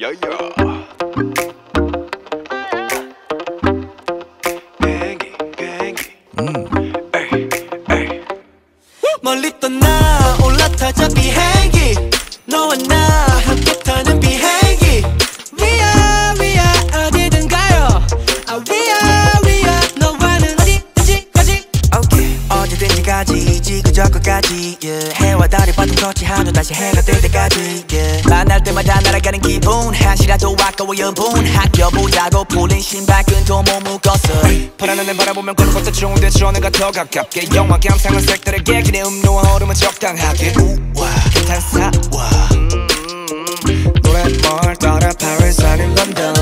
야야. 비행기 비행기. 에이 에이. 멀리 떠나 올라타자 비행기 너와 나 함께 타는 비행기 위야 어디든 가요 위야 너와는 어디든지까지 okay. 어디든지 가지 지구저구까지 yeah. 해와 달이 바통 터치한 후 다시 해가 뜰 때까지 yeah. 만날 때마다 날아가는 기분 한시라도 아까워 여분 아껴보자고 풀린 신발끈도 못 묶었어 파란 하늘 바라보면 걸음부터 좋은데 전해가 더 가깝게 영화 감상한 색들에게 기내 음료와 얼음은 적당하게 우와 괜찮사와 노래 뭘 따라 Paris 아닌 런던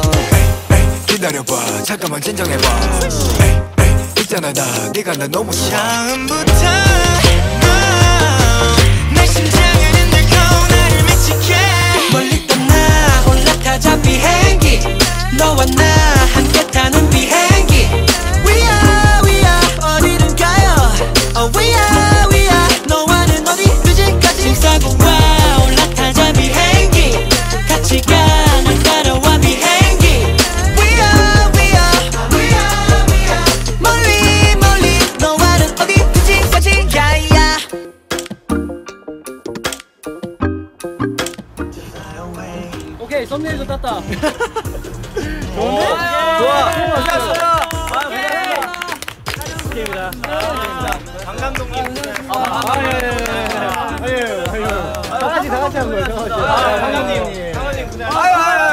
기다려봐 잠깐만 진정해봐. 있잖아 나 네가 나 너무 좋아. 처음부터 내 심장은 흔들고 나를 미치게 멀리 떠나 올라타자 비행기 너와 나 함께 타는 비행기 위야 어디든 가요 위야 너와는 어디든지까지 짐 싸고 와 올라타자 비행기 같이 가는 따라와 비행기 위야 멀리 너와는 어디든지까지 야야 오케이 썸네일도 땄다. 좋은데? 좋아. 수고하셨어요. 게임이다. 강 감독님. 다 같이 한 거예요. 강 감독님. 고생하셨습니다.